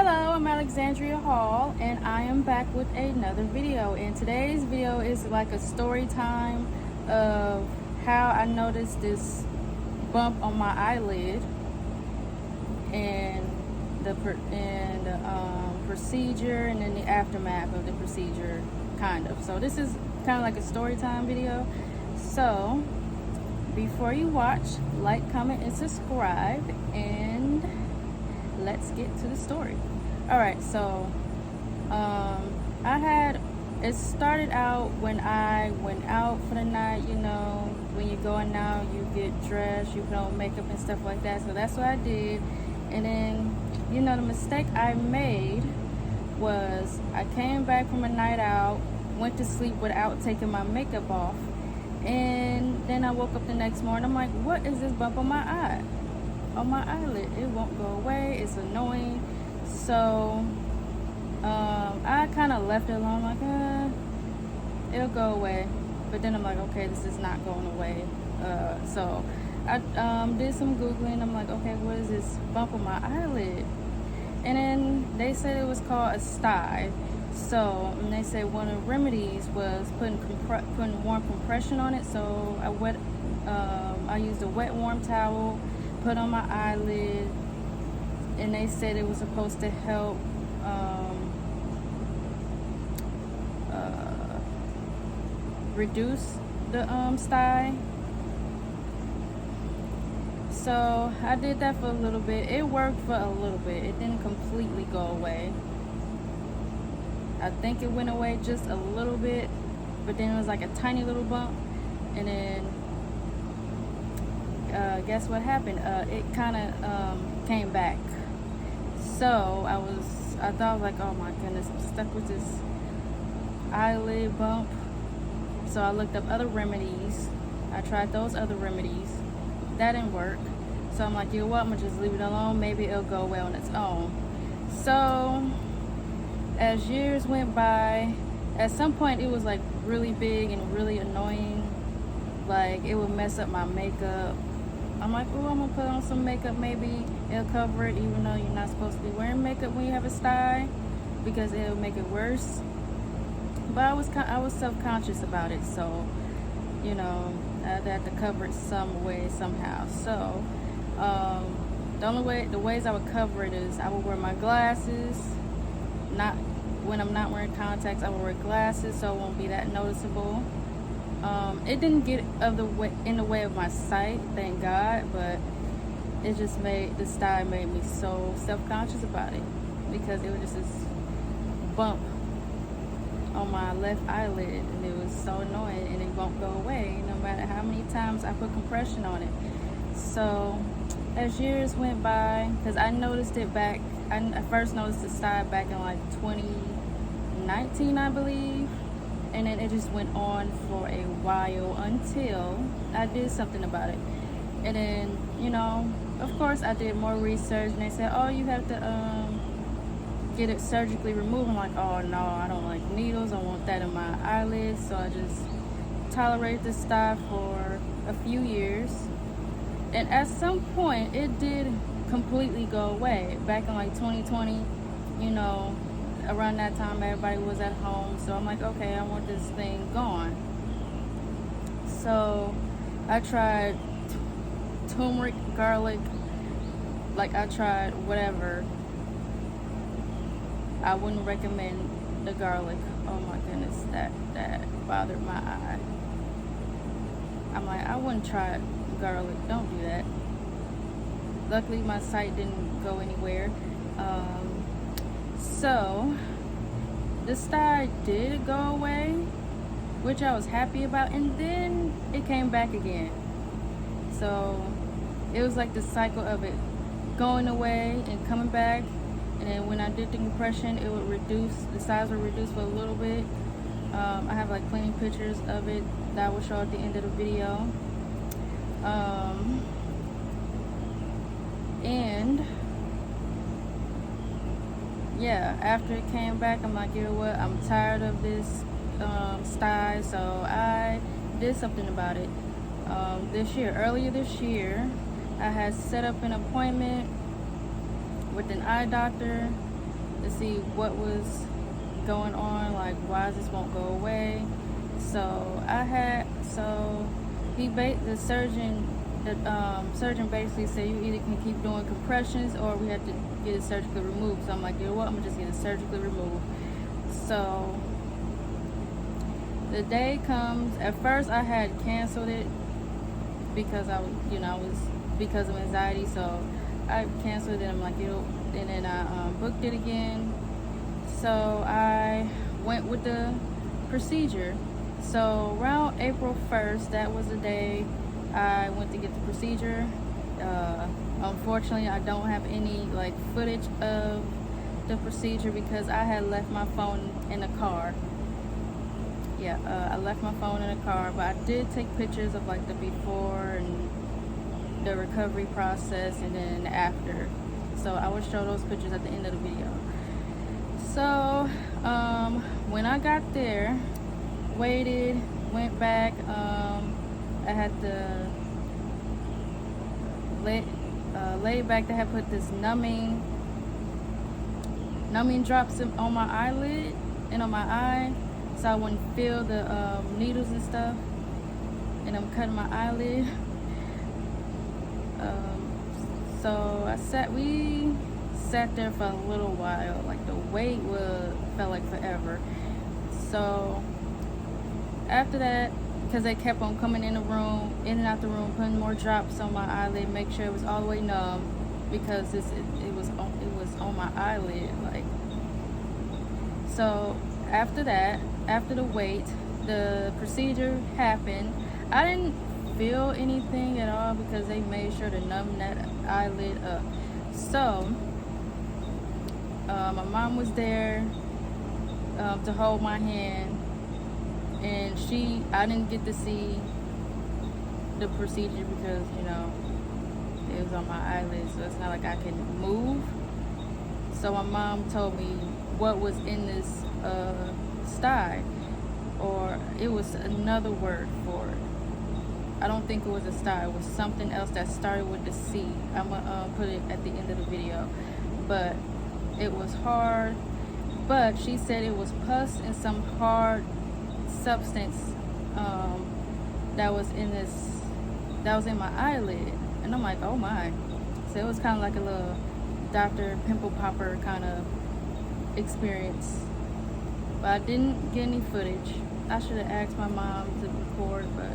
Hello, I'm Alexandria Hall, and I am back with another video. And today's video is like a story time of how I noticed this bump on my eyelid and the procedure, and then the aftermath of the procedure, kind of. So this is kind of like a story time video. So before you watch, like, comment, and subscribe, and let's get to the story. All right, so it started out when I went out for the night. You know, when you're going out, you get dressed, you put on makeup and stuff like that. So that's what I did. And then, you know, the mistake I made was I came back from a night out, went to sleep without taking my makeup off, and then I woke up the next morning. I'm like, what is this bump on my eye? On my eyelid? It won't go away. It's annoying. So I kind of left it alone, like it'll go away. But then I'm like, okay, this is not going away. So I did some googling. I'm like, okay, what is this bump on my eyelid? And then they said it was called a stye. So, and they said one of the remedies was putting warm compression on it. So I used a wet warm towel, put on my eyelid, and they said it was supposed to help reduce the stye. So I did that for a little bit. It worked for a little bit. It didn't completely go away. I think it went away just a little bit, but then it was like a tiny little bump, and then guess what happened? It kind of came back. So I thought, like, oh my goodness, I'm stuck with this eyelid bump. So I looked up other remedies. I tried those other remedies. That didn't work. So I'm like, you know what? I'm gonna just leave it alone. Maybe it'll go away on its own. So as years went by, at some point it was like really big and really annoying. Like, it would mess up my makeup. I'm like, oh, I'm gonna put on some makeup. Maybe it'll cover it, even though you're not supposed to be wearing makeup when you have a stye, because it'll make it worse. But I was self-conscious about it, so, you know, I had to cover it some way, somehow. So the ways I would cover it is I would wear my glasses. Not when I'm not wearing contacts, I would wear glasses so it won't be that noticeable. It didn't get in the way of my sight, thank God, but it just the style made me so self-conscious about it, because it was just this bump on my left eyelid, and it was so annoying, and it won't go away no matter how many times I put compression on it. So as years went by, because I noticed it back, I first noticed the style back in like 2019, I believe. And then it just went on for a while until I did something about it. And then, you know, of course I did more research, and they said, oh, you have to get it surgically removed. I'm like, oh no, I don't like needles. I want that in my eyelids. So I just tolerated the style for a few years. And at some point it did completely go away. Back in like 2020, you know, around that time everybody was at home, so I'm like, okay, I want this thing gone. So I tried turmeric, garlic, like I tried whatever. I wouldn't recommend the garlic. Oh my goodness, that bothered my eye. I'm like, I wouldn't try garlic. Don't do that. Luckily my sight didn't go anywhere. So the stye did go away, which I was happy about, and then it came back again. So it was like the cycle of it going away and coming back. And then when I did the compression, it would reduce, the size would reduce for a little bit. I have like plenty of pictures of it that I will show at the end of the video. And yeah, after it came back, I'm like, you know what, I'm tired of this stye. So I did something about it. Earlier this year, I had set up an appointment with an eye doctor to see what was going on, like why this won't go away. So the surgeon basically said you either can keep doing compressions or we have to get it surgically removed. So I'm like, you know what, I'm gonna just get it surgically removed. So the day comes. At first I had canceled it because I was because of anxiety, so I canceled it. I'm like, and then I booked it again. So I went with the procedure. So around April 1st, that was the day I went to get the procedure. Unfortunately, I don't have any like footage of the procedure because I had left my phone in the car. Yeah, I left my phone in the car, but I did take pictures of like the before and the recovery process and then after. So I will show those pictures at the end of the video. So when I got there, waited, went back, I had to lay back. They had put this numbing drops on my eyelid and on my eye, so I wouldn't feel the needles and stuff. And I'm cutting my eyelid. So we sat there for a little while. Like the wait felt like forever. So after that, because they kept on coming in and out the room, putting more drops on my eyelid, make sure it was all the way numb, because it was on my eyelid. Like, so after that, after the wait, the procedure happened. I didn't feel anything at all because they made sure to numb that eyelid up. So my mom was there to hold my hand, and I didn't get to see the procedure because it was on my eyelid, so it's not like I can move. So my mom told me what was in this stye, or it was another word for it. I don't think it was a stye. It was something else that started with the C. I'm gonna put it at the end of the video. But it was hard. But she said it was pus and some hard substance that was in my eyelid. And I'm like, oh my. So it was kind of like a little Dr. Pimple Popper kind of experience. But I didn't get any footage. I should have asked my mom to record, but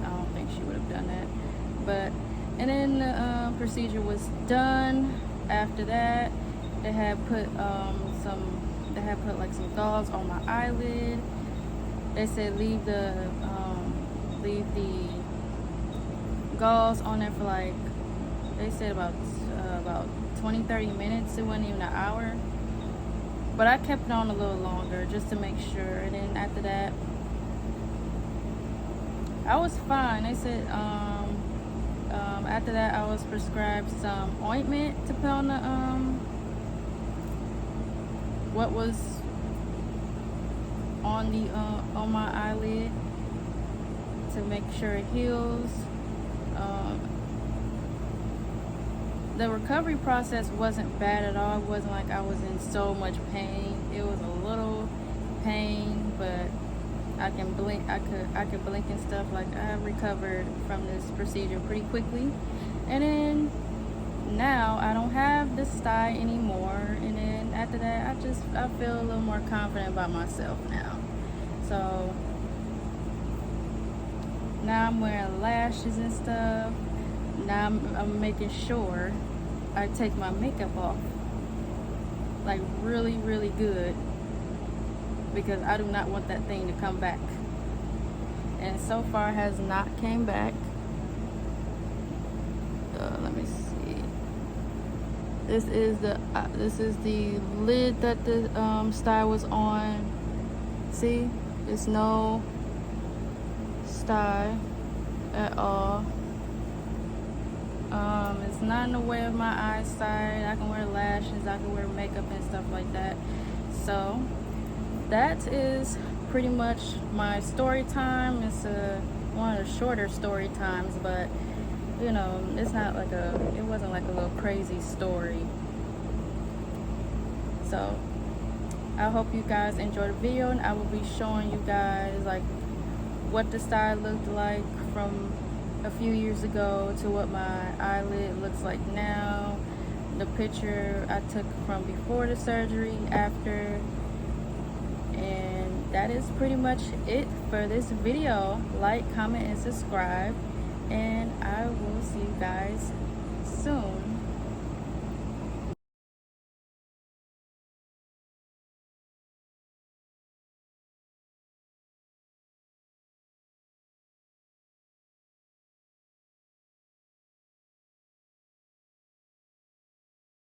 I don't think she would have done that. And then the procedure was done. After that, they had put like some gauze on my eyelid. They said leave the gauze on there for like, they said about 20-30 minutes. It wasn't even an hour, but I kept it on a little longer just to make sure. And then after that, I was fine. They said after that I was prescribed some ointment to put on the what was on my eyelid to make sure it heals. The recovery process wasn't bad at all. It wasn't like I was in so much pain. It was a little pain, but I can blink. I could blink and stuff. Like, I recovered from this procedure pretty quickly. And then now I don't have the stye anymore. And then after that, I feel a little more confident about myself now. So now I'm wearing lashes and stuff. Now I'm making sure I take my makeup off, like really, really good, because I do not want that thing to come back. And so far has not came back. Let me see. This is the lid that the stye was on. See, there's no stye at all. It's not in the way of my eyesight. I can wear lashes, I can wear makeup and stuff like that. So that is pretty much my story time. It's one of the shorter story times, but it's not like it wasn't like a little crazy story. So I hope you guys enjoy the video, and I will be showing you guys like what the style looked like from a few years ago to what my eyelid looks like now, the picture I took from before the surgery, after, and that is pretty much it for this video. Like, comment, and subscribe, and I will see you guys soon.